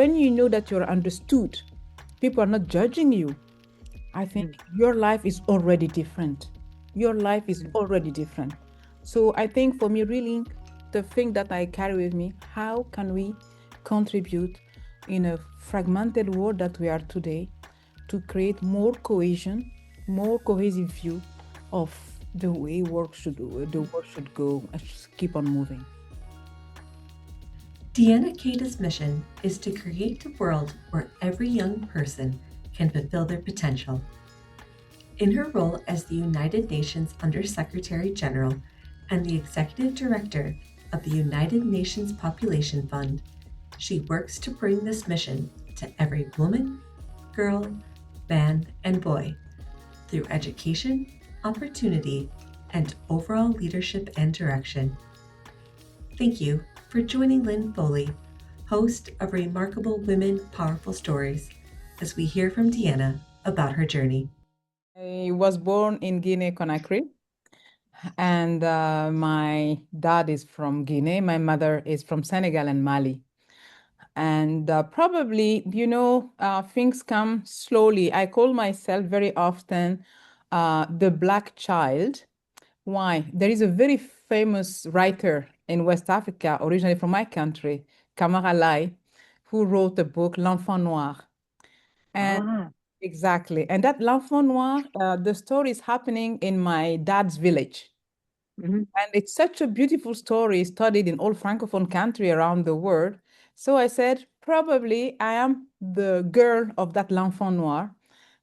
When you know that you're understood, people are not judging you, I think your life is already different. Your life is already different. So I think for me, really, the thing that I carry with me, how can we contribute in a fragmented world that we are today to create more cohesion, more cohesive view of the way work should do, the world should go and just keep on moving. Diene Keita's mission is to create a world where every young person can fulfill their potential. In her role as the United Nations Under Secretary General and the Executive Director of the United Nations Population Fund, she works to bring this mission to every woman, girl, man, and boy through education, opportunity, and overall leadership and direction. Thank you for joining Lynn Foley, host of Remarkable Women Powerful Stories, as we hear from Deanna about her journey. I was born in Guinea Conakry, and my dad is from Guinea. My mother is from Senegal and Mali. And probably, things come slowly. I call myself very often the black child. Why? There is a very famous writer in West Africa, originally from my country, Kamara Lai, who wrote the book L'Enfant Noir. And Ah, exactly. And that L'Enfant Noir, the story is happening in my dad's village. mhm. And it's such a beautiful story studied in all Francophone country around the world. So I said, probably I am the girl of that l'enfant noir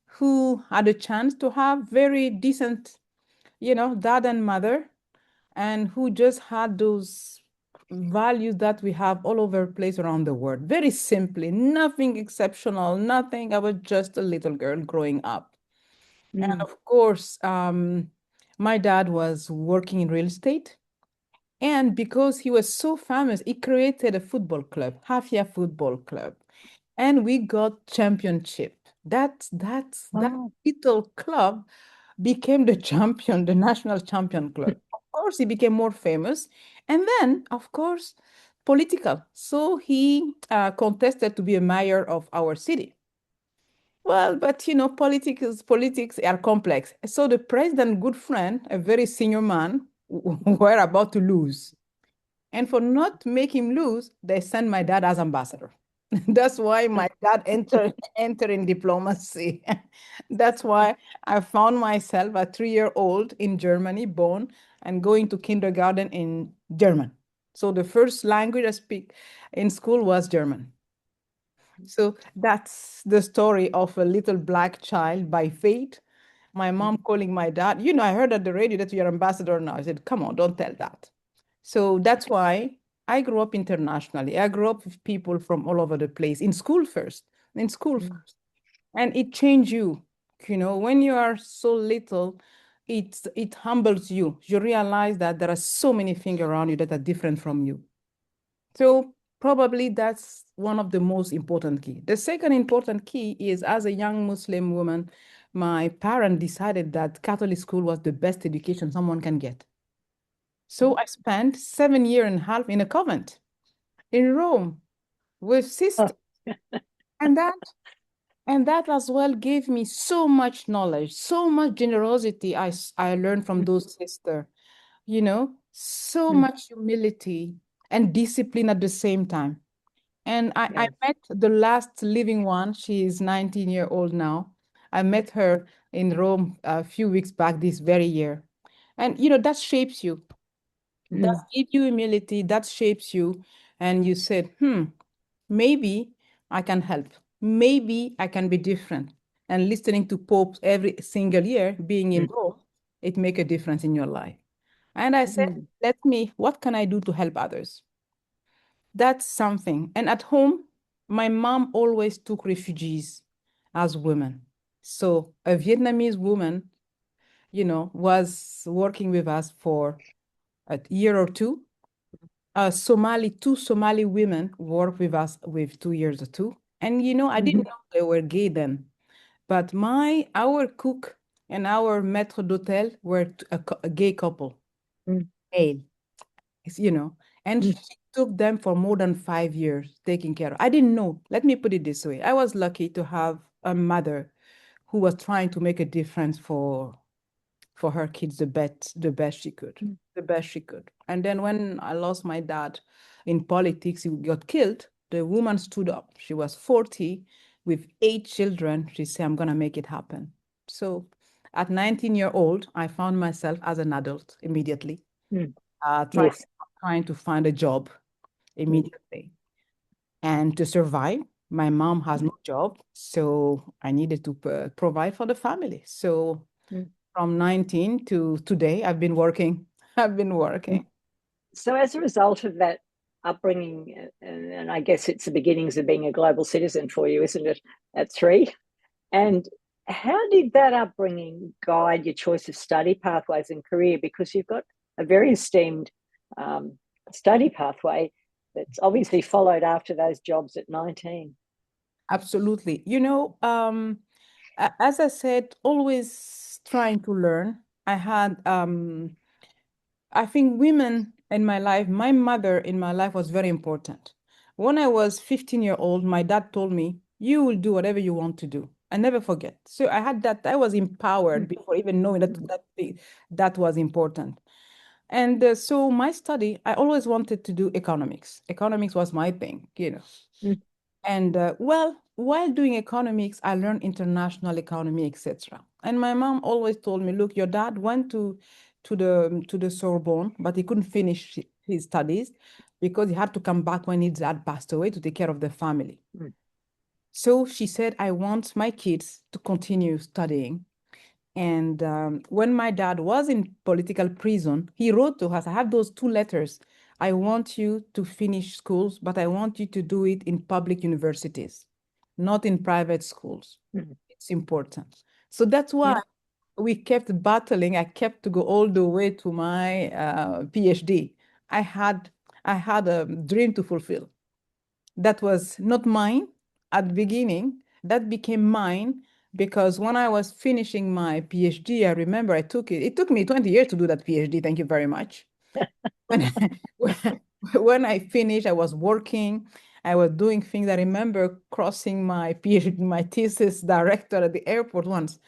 who had a chance to have very decent, dad and mother, and who just had those values that we have all over the place around the world. Very simply, nothing exceptional, nothing. I was just a little girl growing up. And Mm. of course, my dad was working in real estate. And because he was so famous, he created a football club, Hafia Football Club, and we got championship. That Oh, little club became the champion, the national champion club. Of course, he became more famous, and then, of course, political. So he contested to be a mayor of our city. Well, but politics are complex. So the president, good friend, a very senior man, were about to lose. And for not make him lose, they sent my dad as ambassador. That's why my dad enter in diplomacy. That's why I found myself at 3 year old in Germany, born and going to kindergarten in German. So the first language I speak in school was German. So that's the story of a little black child by fate. My mom calling my dad, I heard at the radio that you're ambassador now. I said, come on, don't tell that. So that's why I grew up internationally. I grew up with people from all over the place in school first, in school mm, first. And it changed you. When you are so little, it humbles you. You realize that there are so many things around you that are different from you. So probably that's one of the most important key. The second important key is as a young Muslim woman, my parent decided that Catholic school was the best education someone can get. So I spent 7 years and a half in a convent in Rome with oh, sisters. And that as well gave me so much knowledge, so much generosity I learned from mm, those sisters, so mm, much humility and discipline at the same time. And I yes. met the last living one. She is 19-year-old now. I met her in Rome a few weeks back this very year. And, that shapes you. That Mm, gives you humility, that shapes you. And you said, maybe I can help. Maybe I can be different. And listening to popes every single year, being in mm, Rome, it make a difference in your life. And I said, mm, what can I do to help others? That's something. And at home, my mom always took refugees as women. So a Vietnamese woman, was working with us for a year or two. Two Somali women worked with us with 2 years or two. And I didn't mhm, know they were gay then. But our cook and our maître d'hôtel were a gay couple, mm, male, you know. And Mm. she took them for more than 5 years taking care of. I didn't know. Let me put it this way. I was lucky to have a mother who was trying to make a difference for her kids the best she could, Mm. the best she could. And then when I lost my dad in politics, he got killed. The woman stood up. She was 40 with 8 children. She said, I'm gonna make it happen. So at 19 years old, I found myself as an adult immediately, Mm. trying Yes. trying to find a job Mm. immediately. And to survive, my mom has no job, so I needed to provide for the family. So Mm. from 19 to today, I've been working. I've been Mm. working. So as a result of that upbringing, and I guess it's the beginnings of being a global citizen for you, isn't it, at 3? And how did that upbringing guide your choice of study pathways and career? Because you've got a very esteemed study pathway that's obviously followed after those jobs at 19. Absolutely. As I said, always trying to learn. I think women in my life, my mother in my life was very important. When I was 15-year old, my dad told me, you will do whatever you want to do. I never forget. So I had that, I was empowered Mm. before even knowing that Mm. that was important. And so my study, I always wanted to do economics. Economics was my thing. Mm. And well, while doing economics, I learned international economy, etc. And my mom always told me, look, your dad went to the Sorbonne, but he couldn't finish his studies because he had to come back when his dad passed away to take care of the family. Mm. So she said, I want my kids to continue studying. And when my dad was in political prison, he wrote to us, I have those 2 letters. I want you to finish schools, but I want you to do it in public universities, not in private schools. Mm. It's important. So that's why Yeah. we kept battling. I kept to go all the way to my PhD. I had I had a dream to fulfill that was not mine at the beginning. That became mine because when I was finishing my PhD, I remember I took it. It took me 20 years to do that PhD. Thank you very much. When when I finished, I was working. I was doing things. I remember crossing my PhD, my thesis director at the airport once.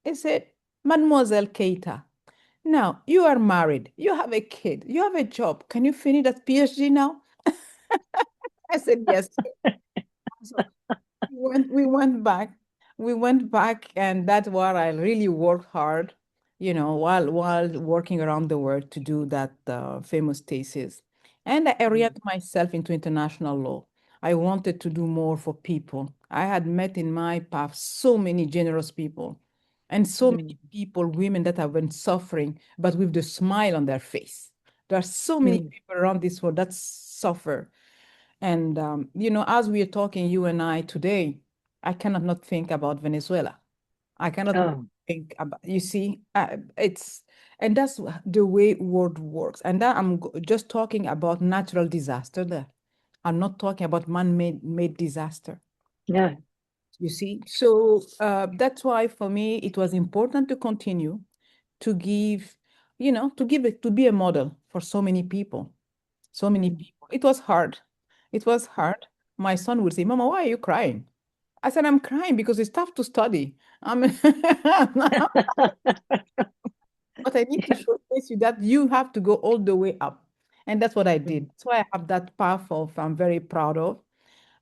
He said, Mademoiselle Keita, now you are married, you have a kid, you have a job. Can you finish that PhD now? I said, yes. So we went back, and that's where I really worked hard, while working around the world to do that famous thesis. And I Mm. oriented myself into international law. I wanted to do more for people. I had met in my path so many generous people and so many Mm. people, women that have been suffering, but with the smile on their face. There are so many Mm. people around this world that suffer, and as we are talking, you and I today, I cannot not think about Venezuela. I cannot not Oh, think about, you see, and that's the way world works. And that just talking about natural disaster there. I'm not talking about man-made disaster. no. You see, so that's why for me it was important to continue to give, to be a model for so many people. So many Mm. people. It was hard. It was hard. My son would say, Mama, why are you crying? I said, I'm crying because it's tough to study. But I need to showcase you that you have to go all the way up. And that's what I did. Mm. That's why I have that path of I'm very proud of.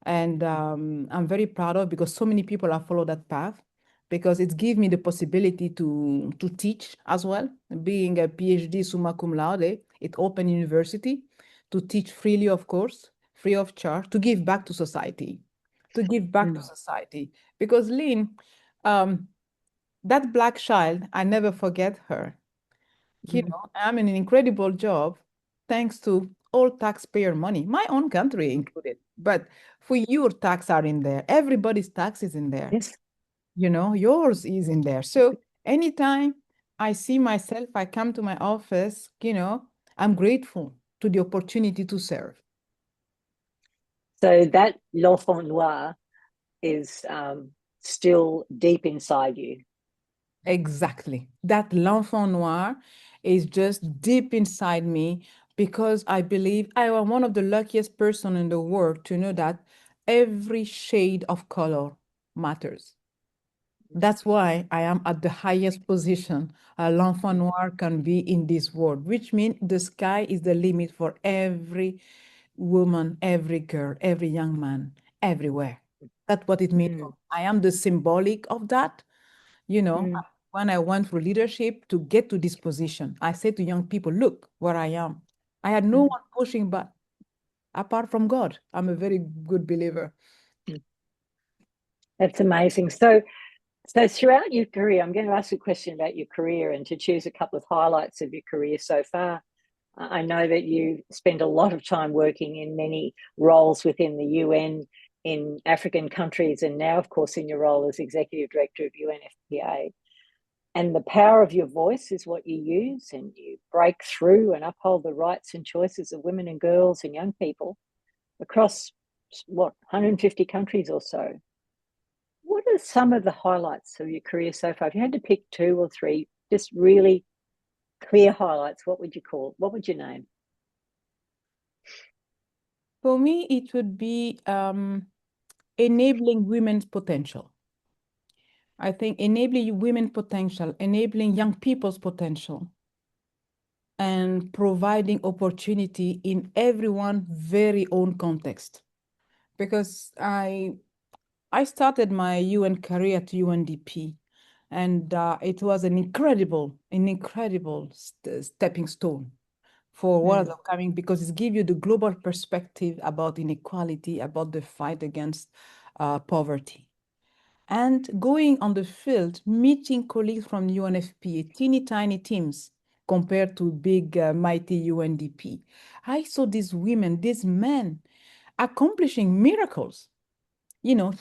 And I'm very proud of because so many people have followed that path because it gives me the possibility to teach as well. Being a PhD summa cum laude, it open university to teach freely, of course, free of charge, to give back to society, to give back to Mm. society. Because Lynn, um, that black child, I never forget her. Mm. I'm in an incredible job thanks to all taxpayer money, my own country included. But for your tax are in there, everybody's tax is in there. Yes. Yours is in there. So anytime I see myself, I come to my office, I'm grateful to the opportunity to serve. So that l'enfant noir is still deep inside you. Exactly. That l'enfant noir is just deep inside me because I believe I am one of the luckiest person in the world to know that every shade of color matters. That's why I am at the highest position a l'enfant noir can be in this world, which means the sky is the limit for every woman, every girl, every young man, everywhere. That's what it means. Mm. I am the symbolic of that. You know, Mm. when I went through leadership to get to this position, I said to young people, look where I am. I had no Mm. one pushing back apart from God. I'm a very good believer. Mm. That's amazing. So throughout your career, I'm going to ask a question about your career and to choose a couple of highlights of your career so far. I know that you spend a lot of time working in many roles within the UN in African countries, and now, of course, in your role as Executive Director of UNFPA. And the power of your voice is what you use, and you break through and uphold the rights and choices of women and girls and young people across, what, 150 countries or so. What are some of the highlights of your career so far? If you had to pick two or three, just really clear highlights, what would you call? What would you name? For me, it would be enabling women's potential. I think enabling women's potential, enabling young people's potential, and providing opportunity in everyone's very own context. Because I started my UN career at UNDP, and it was an incredible stepping stone for what is upcoming because it gives you the global perspective about inequality, about the fight against poverty. And going on the field, meeting colleagues from UNFPA, teeny tiny teams compared to big, mighty UNDP. I saw these women, these men accomplishing miracles,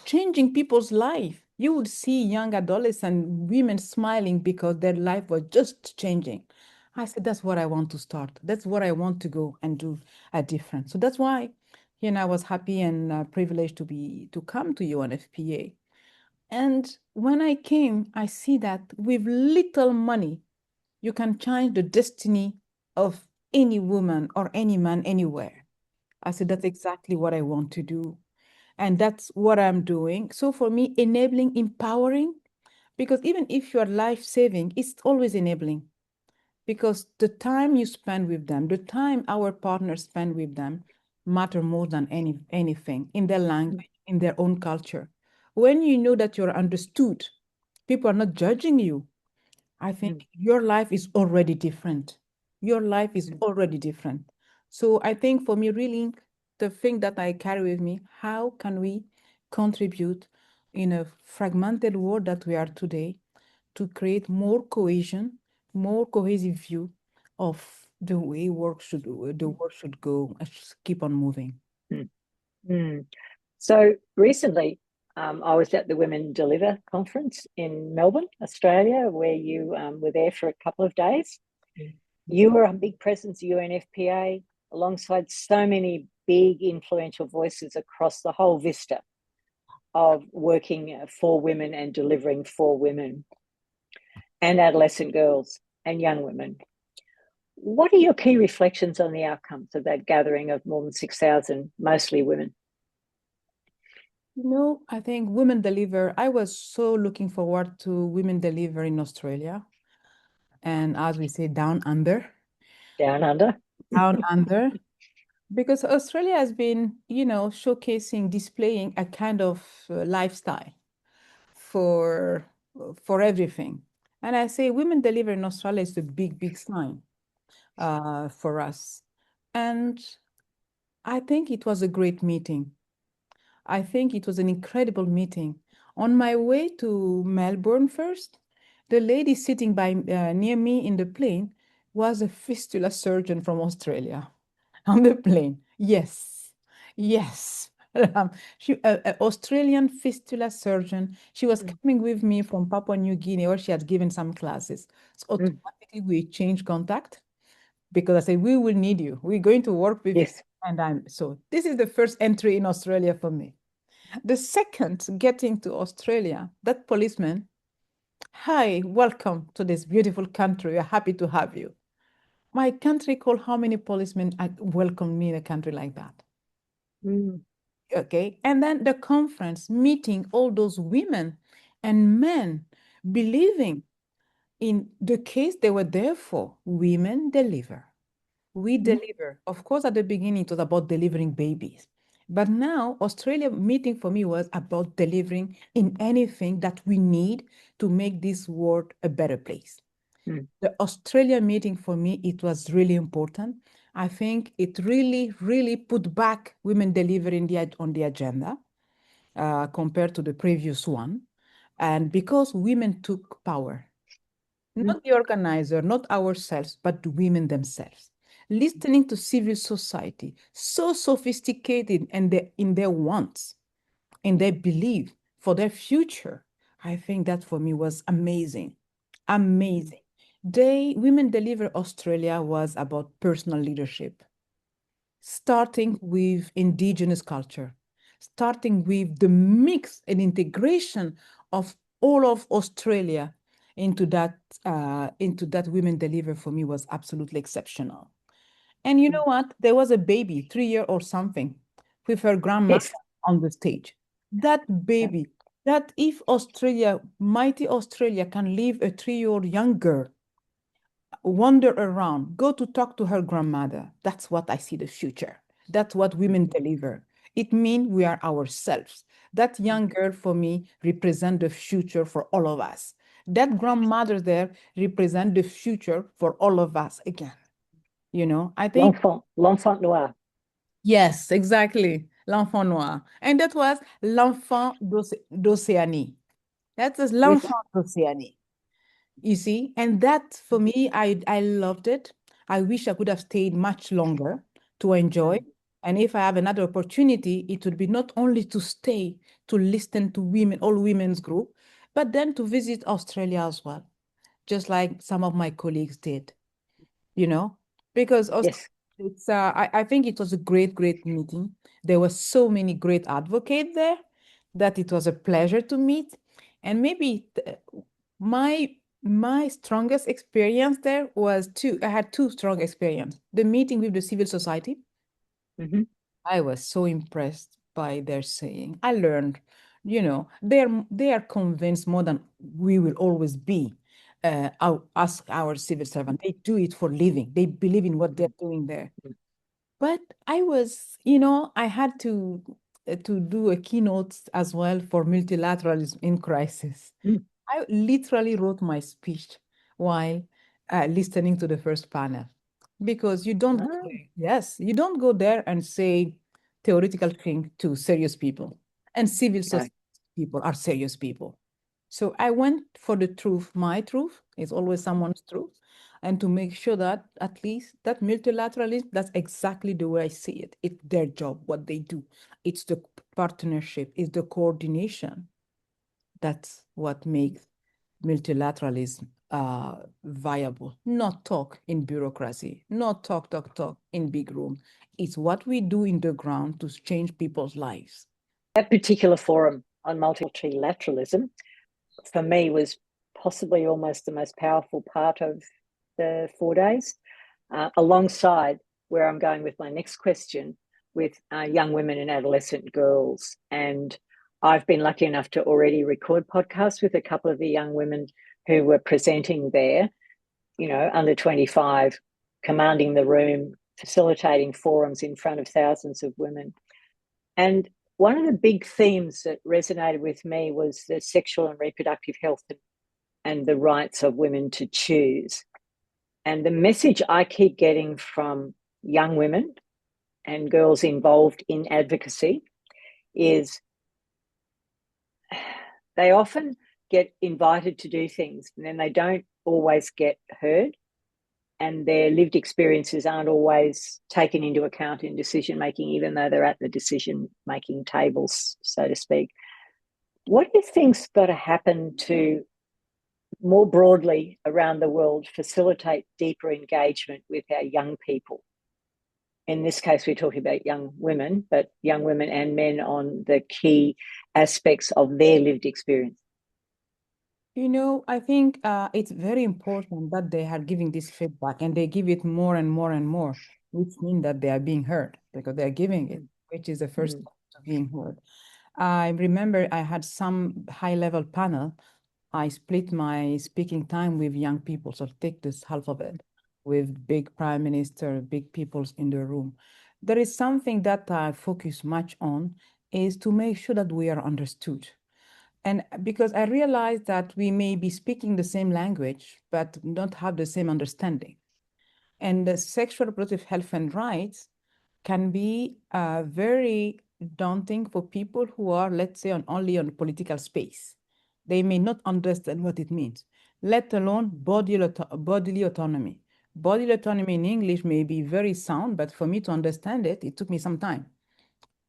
changing people's life. You would see young adolescent women smiling because their life was just changing. I said, that's what I want to start. That's what I want to go and do a difference. So that's why, I was happy and privileged to come to UNFPA. And when I came, I see that with little money, you can change the destiny of any woman or any man anywhere. I said, that's exactly what I want to do. And that's what I'm doing. So for me, enabling, empowering, because even if you're life saving, it's always enabling because the time you spend with them, the time our partners spend with them matter more than anything in their language, in their own culture. When you know that you're understood, people are not judging you. I think your life is already different. Your life is already different. So I think for me, really, the thing that I carry with me, how can we contribute in a fragmented world that we are today to create more cohesion, more cohesive view of the way the world should go and keep on moving. Mm. So recently, I was at the Women Deliver conference in Melbourne, Australia, where you were there for a couple of days. You were a big presence at UNFPA alongside so many big influential voices across the whole vista of working for women and delivering for women and adolescent girls and young women. What are your key reflections on the outcomes of that gathering of more than 6,000, mostly women? I think Women Deliver, I was so looking forward to Women Deliver in Australia. And as we say, down under. Down under. Down under. Because Australia has been, showcasing, displaying a kind of lifestyle for for everything. And I say Women Deliver in Australia is a big, big sign for us. And I think it was a great meeting. I think it was an incredible meeting. On my way to Melbourne first, the lady sitting by near me in the plane was a fistula surgeon from Australia on the plane. Yes, yes. An Australian fistula surgeon. She was coming with me from Papua New Guinea, where she had given some classes. So automatically we changed contact because I said, we will need you. We're going to work with you. Yes. And so this is the first entry in Australia for me. The second, getting to Australia, that policeman, hi, welcome to this beautiful country. We're happy to have you. My country called how many policemen welcomed me in a country like that. Mm. Okay. And then the conference, meeting all those women and men believing in the case they were there for. Women deliver. We deliver. Of course, at the beginning, it was about delivering babies. But now, Australia meeting for me was about delivering in anything that we need to make this world a better place. Mm. The Australia meeting for me, it was really important. I think it really, really put back women delivering on the agenda compared to the previous one. And because women took power, not the organizer, not ourselves, but the women themselves. Listening to civil society, so sophisticated and in their wants, in their belief for their future. I think that for me was amazing. Amazing. Women Deliver Australia was about personal leadership, starting with indigenous culture, starting with the mix and integration of all of Australia into that Women Deliver for me was absolutely exceptional. And you know what? There was a baby, 3 year or something, with her grandma Yes. on the stage. That baby, that if Australia, mighty Australia, can leave a 3 year young girl wander around, go to talk to her grandmother. That's what I see the future. That's what women deliver. It means we are ourselves. That young girl for me represent the future for all of us. That grandmother there represent the future for all of us again. I think, L'enfant noir. yes, exactly. L'enfant noir. And that was l'enfant d'Océanie. That was Yes. l'enfant d'Océanie. You see, and that for me, I loved it. I wish I could have stayed much longer to enjoy. And if I have another opportunity, it would be not only to stay to listen to women, all women's group, but then to visit Australia as well, just like some of my colleagues did, you know, because Yes. I think it was a great, great meeting. There were so many great advocates there that it was a pleasure to meet. And maybe my my strongest experience there was I had two strong experience. The meeting with the civil society. Mm-hmm. I was so impressed by their saying. I learned, they are convinced more than we will always be. Our civil servant, they do it for living. They believe in what they're doing there. But I had to do a keynote as well for multilateralism in crisis. Mm. I literally wrote my speech while listening to the first panel because you don't go Ah, there. Yes, you don't go there and say theoretical thing to serious people, and civil no. society people are serious people. So I went for the truth. My truth is always someone's truth, and to make sure that at least that multilateralism, that's exactly the way I see it. It's their job, what they do. It's the partnership, it's the coordination. That's what makes multilateralism viable. Not talk in bureaucracy, not talk in big room. It's what we do in the ground to change people's lives. That particular forum on multilateralism for me was possibly almost the most powerful part of the 4 days, alongside where I'm going with my next question with young women and adolescent girls. And I've been lucky enough to already record podcasts with a couple of the young women who were presenting there, under 25, commanding the room, facilitating forums in front of thousands of women. And one of the big themes that resonated with me was the sexual and reproductive health and the rights of women to choose. And the message I keep getting from young women and girls involved in advocacy is they often get invited to do things and then they don't always get heard, and their lived experiences aren't always taken into account in decision making, even though they're at the decision making tables, so to speak. What do you think's got to happen to more broadly around the world facilitate deeper engagement with our young people? In this case, we're talking about young women, but young women and men on the key aspects of their lived experience. I think it's very important that they are giving this feedback and they give it more and more and more, which means that they are being heard because they are giving it, which is the first Mm. step to being heard. I remember I had some high-level panel. I split my speaking time with young people, so take this half of it with big prime minister, big peoples in the room. There is something that I focus much on is to make sure that we are understood. And because I realized that we may be speaking the same language, but not have the same understanding. And the sexual reproductive health and rights can be very daunting for people who are, let's say, only on political space. They may not understand what it means, let alone bodily autonomy. Bodily autonomy in English may be very sound, but for me to understand it, it took me some time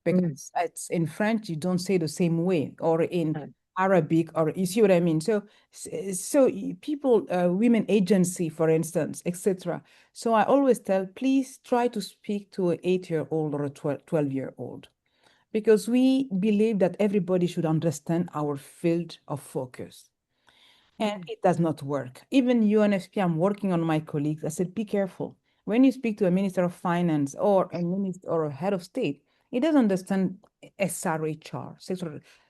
because it's in French, you don't say the same way, or in No. Arabic, or you see what I mean? So people, women agency, for instance, etc. So I always tell, please try to speak to an 8-year-old or a 12-year-old, because we believe that everybody should understand our field of focus. And it does not work. Even UNFPA, I'm working on my colleagues. I said, be careful. When you speak to a minister of finance or a minister or a head of state, he doesn't understand SRHR,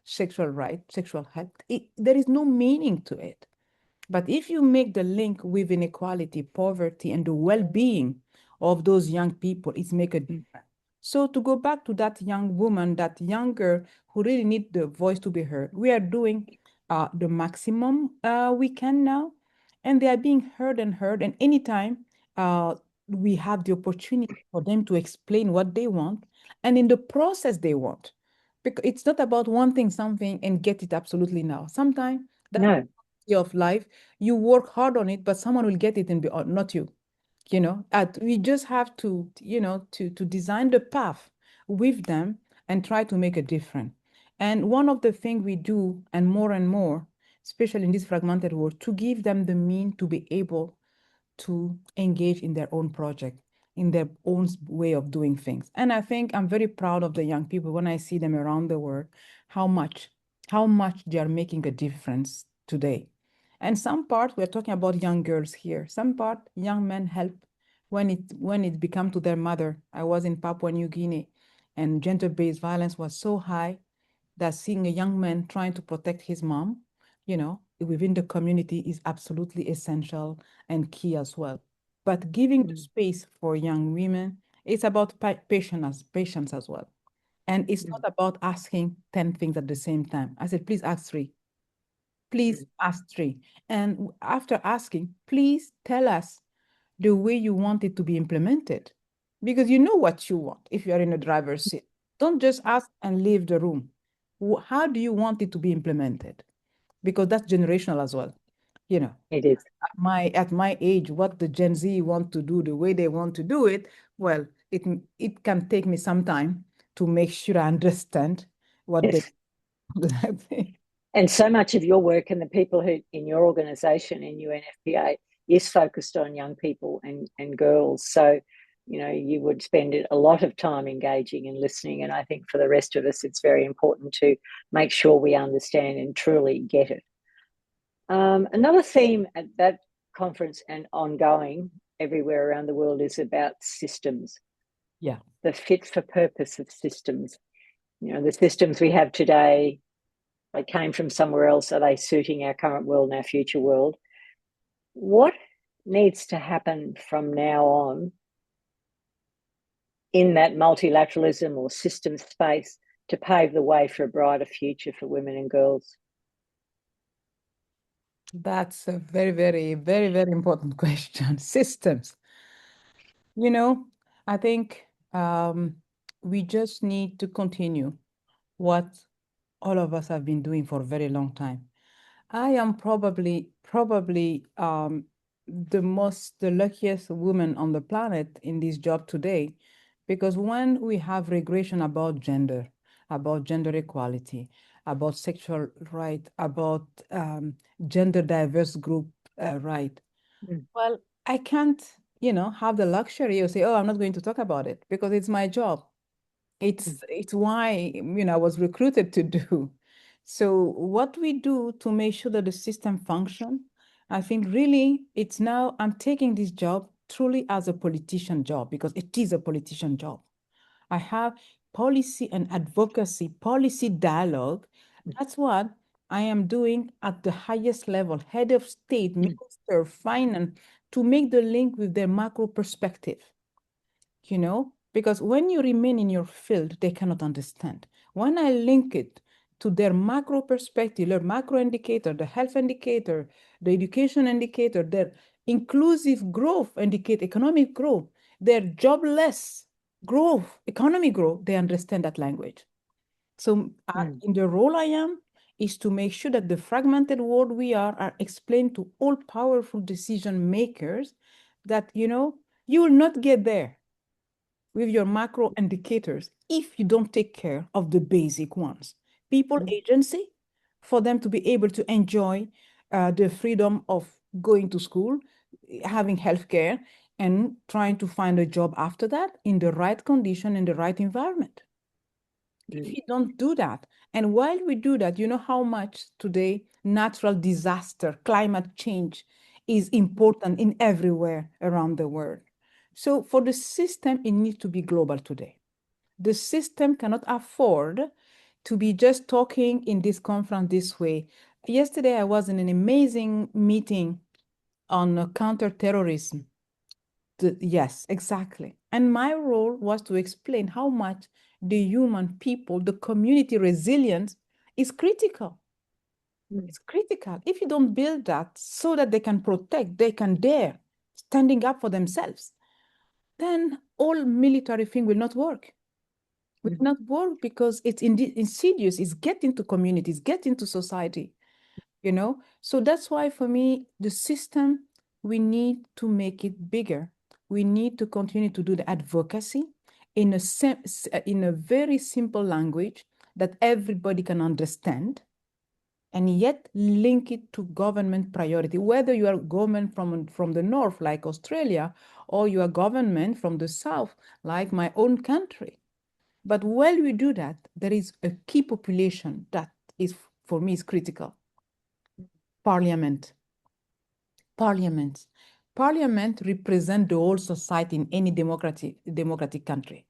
sexual right, sexual health. There is no meaning to it. But if you make the link with inequality, poverty, and the well-being of those young people, it's make a difference. So to go back to that young woman, that young girl who really need the voice to be heard, we are doing the maximum we can now, and they are being heard and heard. And anytime we have the opportunity for them to explain what they want, and in the process they want, because it's not about wanting something and get it absolutely now. Sometimes that No. of life, you work hard on it, but someone will get it and be not you. We just have to, to design the path with them and try to make a difference. And one of the things we do, and more, especially in this fragmented world, to give them the mean to be able to engage in their own project, in their own way of doing things. And I think I'm very proud of the young people when I see them around the world, how much, how much they are making a difference today. And some part, we're talking about young girls here. Some part, young men help when it become to their mother. I was in Papua New Guinea, and gender-based violence was so high that seeing a young man trying to protect his mom, within the community is absolutely essential and key as well. But giving the space for young women, it's about patience as well. And it's not about asking 10 things at the same time. I said, please ask three. Please ask three. And after asking, please tell us the way you want it to be implemented. Because you know what you want if you're in a driver's seat. Don't just ask and leave the room. How do you want it to be implemented? Because that's generational as well. You know, It is. at my age, what the Gen Z want to do, the way they want to do it, well, it can take me some time to make sure I understand what they Yes. do. And so much of your work and the people who in your organisation in UNFPA is focused on young people and girls. So, you would spend a lot of time engaging and listening. And I think for the rest of us, it's very important to make sure we understand and truly get it. Another theme at that conference and ongoing everywhere around the world is about systems, Yeah. the fit for purpose of systems. The systems we have today, they came from somewhere else. Are they suiting our current world and our future world? What needs to happen from now on in that multilateralism or system space to pave the way for a brighter future for women and girls? That's a very, very, very, very important question. Systems. You know, I think we just need to continue what all of us have been doing for a very long time. I am probably the luckiest woman on the planet in this job today, because when we have regression about gender equality, about sexual right, about gender diverse group right, well, I can't, have the luxury of say, oh, I'm not going to talk about it because it's my job. It's why, I was recruited to do. So what we do to make sure that the system function, I think really it's now I'm taking this job truly as a politician job because it is a politician job. I have policy and advocacy, policy dialogue. That's what I am doing at the highest level, head of state, minister, finance, to make the link with their macro perspective, because when you remain in your field, they cannot understand. When I link it to their macro perspective, their macro indicator, the health indicator, the education indicator, their inclusive growth indicator, economic growth, their jobless growth, economic growth, they understand that language. So in the role I am is to make sure that the fragmented world we are explained to all powerful decision makers that, you will not get there with your macro indicators if you don't take care of the basic ones. People agency, for them to be able to enjoy the freedom of going to school, having healthcare, and trying to find a job after that in the right condition, in the right environment. If you don't do that, and while we do that, you know how much today natural disaster, climate change is important in everywhere around the world. So for the system, it needs to be global today. The system cannot afford to be just talking in this conference this way. Yesterday, I was in an amazing meeting on counterterrorism. Yes, exactly. And my role was to explain how much the human people, the community resilience is critical. It's critical. If you don't build that so that they can protect, they can dare standing up for themselves, then all military thing will not work. Will not work because it's insidious. It's getting to communities, getting to society, So that's why for me, the system, we need to make it bigger. We need to continue to do the advocacy in a very simple language that everybody can understand, and yet link it to government priority, whether you are government from the north, like Australia, or you are government from the south, like my own country. But while we do that, there is a key population that is, for me, is critical. Parliament. Parliament represent the whole society in any democratic country.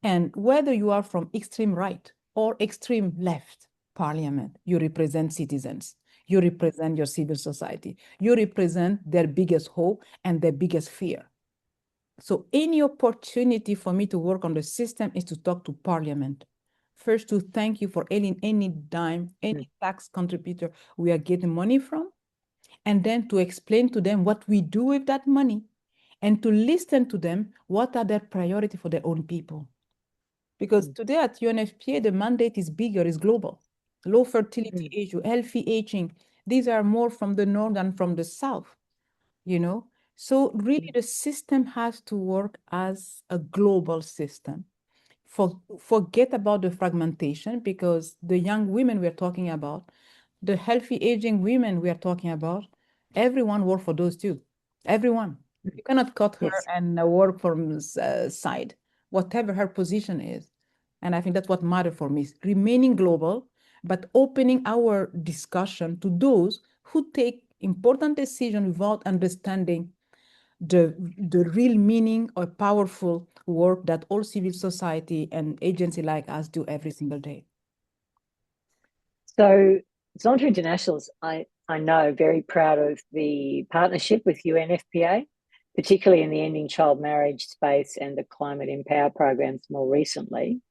And whether you are from extreme right or extreme left, Parliament, you represent citizens. You represent your civil society. You represent their biggest hope and their biggest fear. So any opportunity for me to work on the system is to talk to Parliament. First, to thank you for any dime, any tax contributor we are getting money from, and then to explain to them what we do with that money, and to listen to them, what are their priority for their own people. Because today at UNFPA, the mandate is bigger, is global. Low fertility issue, healthy aging, these are more from the north than from the south, So really the system has to work as a global system. Forget about the fragmentation, because the young women we're talking about, the healthy aging women we are talking about, everyone work for those two. Everyone. You cannot cut her and work from side, whatever her position is. And I think that's what matters for me, remaining global, but opening our discussion to those who take important decisions without understanding the real meaning or powerful work that all civil society and agency like us do every single day. So Zonta Internationals, I know, very proud of the partnership with UNFPA, particularly in the ending child marriage space and the climate empower programs more recently.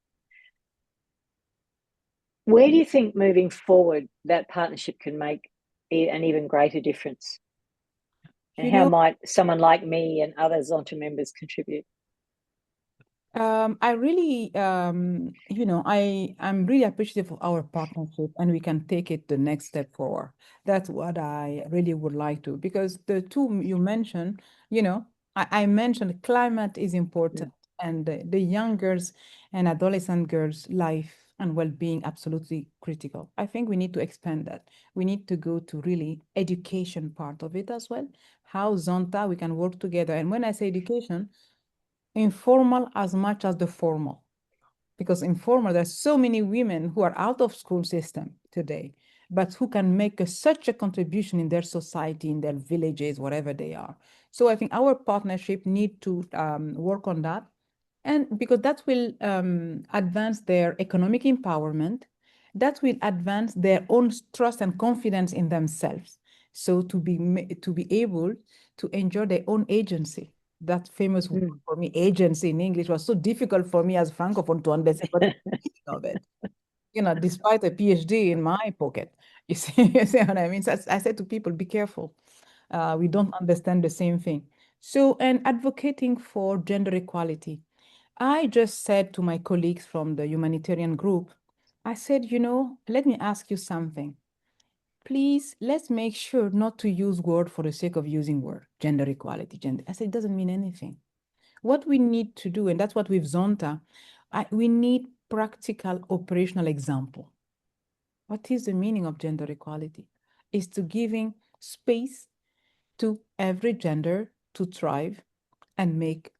Where do you think moving forward that partnership can make an even greater difference? And how might someone like me and other Zonta members contribute? I really, I'm really appreciative of our partnership, and we can take it the next step forward. That's what I really would like to, because the two you mentioned, I mentioned climate is important, and the young girls and adolescent girls' life and well-being absolutely critical. I think we need to expand that. We need to go to really education part of it as well. How Zonta we can work together. And when I say education, informal as much as the formal, because informal, there's so many women who are out of school system today, but who can make such a contribution in their society, in their villages, wherever they are. So I think our partnership need to work on that. And because that will advance their economic empowerment, that will advance their own trust and confidence in themselves. So to be able to enjoy their own agency. That famous word for me, agency in English, was so difficult for me as Francophone to understand what the meaning of it. Despite a PhD in my pocket. You see what I mean? So I said to people, be careful. We don't understand the same thing. So, and advocating for gender equality. I just said to my colleagues from the humanitarian group, I said, let me ask you something. Please, let's make sure not to use word for the sake of using word, gender equality, gender. I said, it doesn't mean anything. What we need to do, and that's what we've Zonta, we need practical operational example. What is the meaning of gender equality? Is to giving space to every gender to thrive and make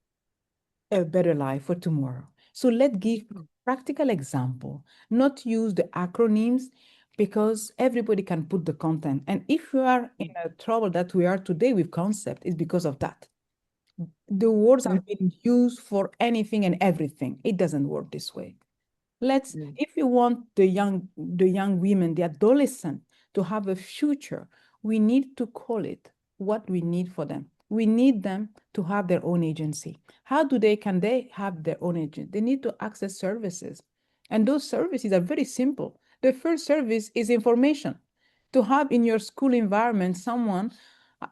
a better life for tomorrow. So let's give practical example, not use the acronyms because everybody can put the content. And if we are in a trouble that we are today with concept, it's because of that. The words have been used for anything and everything. It doesn't work this way. If you want the young women, the adolescent to have a future, we need to call it what we need for them. We need them to have their own agency. How can they have their own agency? They need to access services. And those services are very simple. The first service is information. To have in your school environment someone,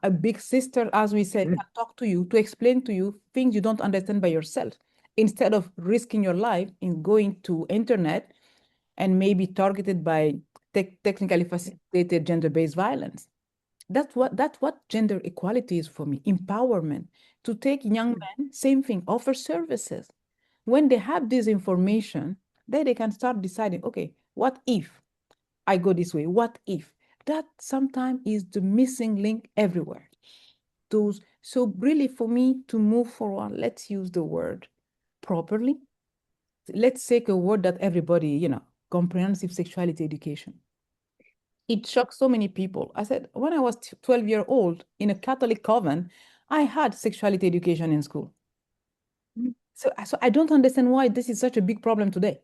a big sister, as we said, can talk to you, to explain to you things you don't understand by yourself, instead of risking your life in going to internet and maybe targeted by technically facilitated gender-based violence. That's what gender equality is for me, empowerment. To take young men, same thing, offer services. When they have this information, then they can start deciding, okay, what if I go this way? What if? That sometimes is the missing link everywhere. So really for me to move forward, let's use the word properly. Let's take a word that everybody, comprehensive sexuality education. It shocked so many people. I said, when I was 12 years old in a Catholic convent, I had sexuality education in school. So I don't understand why this is such a big problem today.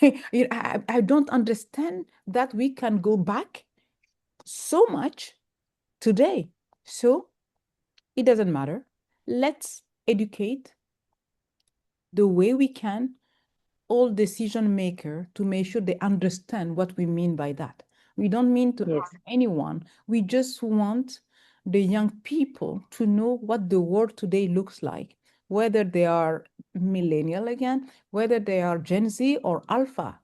I don't understand that we can go back so much today. So it doesn't matter. Let's educate the way we can all decision maker to make sure they understand what we mean by that. We don't mean to harm anyone. We just want the young people to know what the world today looks like, whether they are millennial again, whether they are Gen Z or Alpha.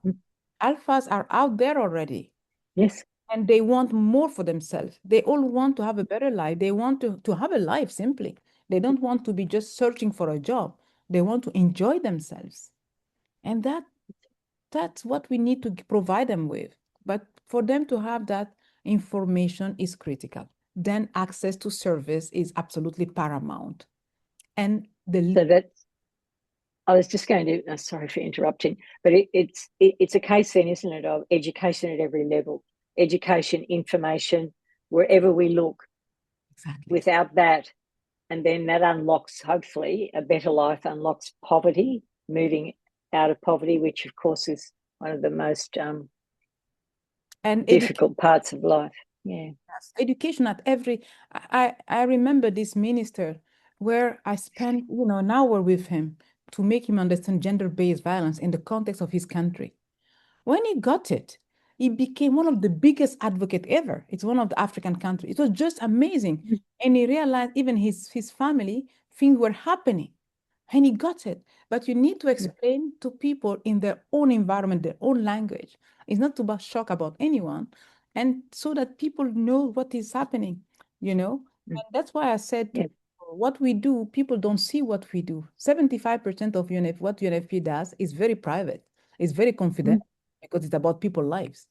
Alphas are out there already. Yes. And they want more for themselves. They all want to have a better life. They want to have a life simply. They don't want to be just searching for a job. They want to enjoy themselves. And that's what we need to provide them with. But for them to have that information is critical. Then access to service is absolutely paramount. And so that's, I was just going to, sorry for interrupting, but it's a case then, isn't it, of education at every level, education, information, wherever we look. Exactly. Without that, and then that unlocks, hopefully, a better life, unlocks poverty, moving out of poverty, which of course is one of the most difficult parts of life. Yeah. Yes, education at every, I remember this minister where I spent, an hour with him to make him understand gender-based violence in the context of his country. When he got it, he became one of the biggest advocate ever. It's one of the African countries. It was just amazing. And he realized even his family, things were happening. And he got it. But you need to explain to people in their own environment, their own language. It's not to shock about anyone. And so that people know what is happening, And that's why I said to people, what we do, people don't see what we do. 75% of what UNFP does is very private. It's very confidential because it's about people's lives.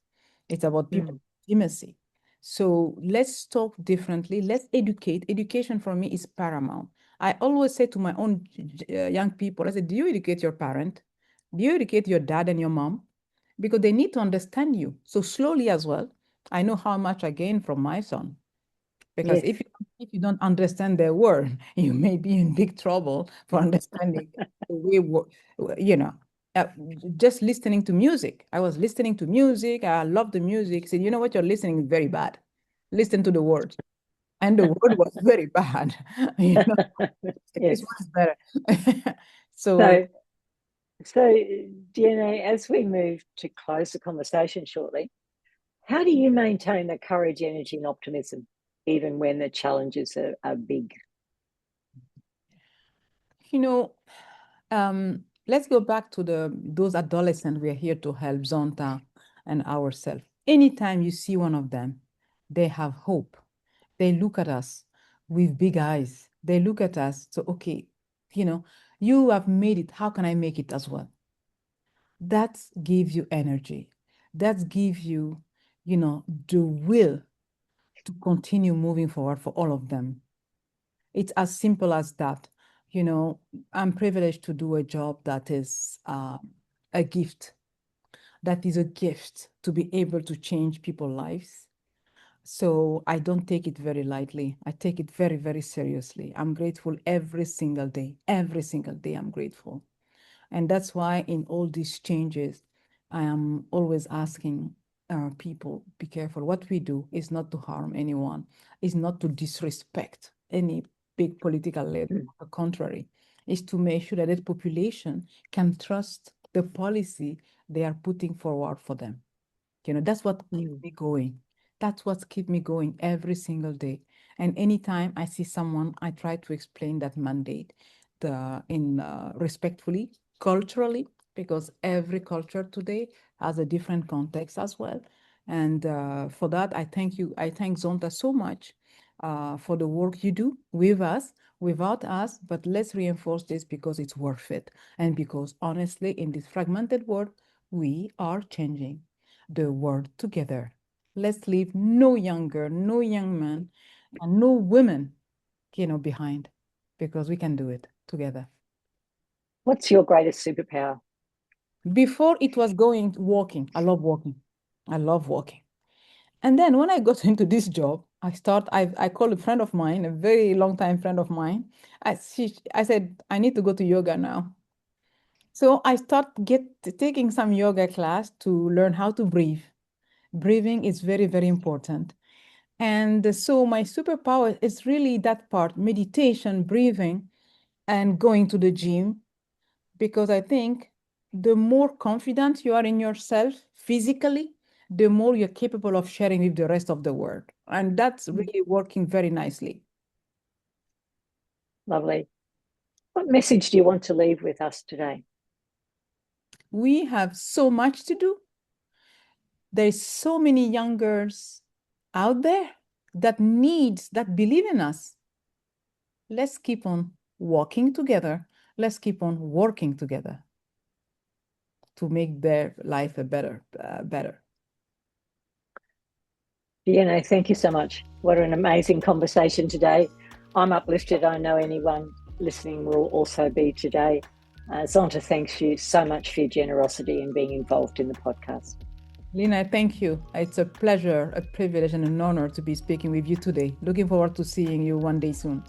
It's about people's intimacy. So let's talk differently. Let's educate. Education for me is paramount. I always say to my own young people, I said, do you educate your parent? Do you educate your dad and your mom? because they need to understand you. So slowly as well, I know how much I gain from my son. Because Yes. if you don't understand their word, you may be in big trouble for understanding the way, you know, uh, just listening to music. I was listening to music. I love the music. Said, you know what, you're listening is very bad. Listen to the words. And the word was very bad. You know, this Yes. one is better. So So, so Diene, as we move to close the conversation shortly, how do you maintain the courage, energy, and optimism, even when the challenges are big? you know, let's go back to those adolescents we're here to help, Zonta and ourselves. Anytime you see one of them, they have hope. They look at us with big eyes. They look at us, so okay, you have made it. How can I make it as well? That gives you energy. That gives you, the will to continue moving forward for all of them. It's as simple as that. I'm privileged to do a job that is a gift. That is a gift to be able to change people's lives. So I don't take it very lightly. I take it very, very seriously. I'm grateful every single day. Every single day, I'm grateful. And that's why in all these changes, I am always asking people, be careful. What we do is not to harm anyone, is not to disrespect any big political leader. On the contrary, is to make sure that the population can trust the policy they are putting forward for them. That's what keeps me going. That's what keeps me going every single day. And anytime I see someone, I try to explain that mandate in respectfully, culturally, because every culture today has a different context as well. And for that, I thank you. I thank Zonta so much for the work you do with us, without us, but let's reinforce this because it's worth it. And because honestly, in this fragmented world, we are changing the world together. Let's leave no younger, no young man, and no women, behind, because we can do it together. What's your greatest superpower? Before it was going walking. I love walking. I love walking. And then when I got into this job, I called a friend of mine, a very long time friend of mine. I said, I need to go to yoga now. So I start taking some yoga class to learn how to breathe. Breathing is very, very important. And so my superpower is really that part, meditation, breathing, and going to the gym, because I think the more confident you are in yourself physically, the more you're capable of sharing with the rest of the world. And that's really working very nicely. Lovely. What message do you want to leave with us today? We have so much to do. There's so many young girls out there that believe in us. Let's keep on walking together. Let's keep on working together to make their life a better. Diene, thank you so much. What an amazing conversation today. I'm uplifted. I know anyone listening will also be today. Zonta, thanks you so much for your generosity and being involved in the podcast. Lina, thank you. It's a pleasure, a privilege, and an honor to be speaking with you today. Looking forward to seeing you one day soon.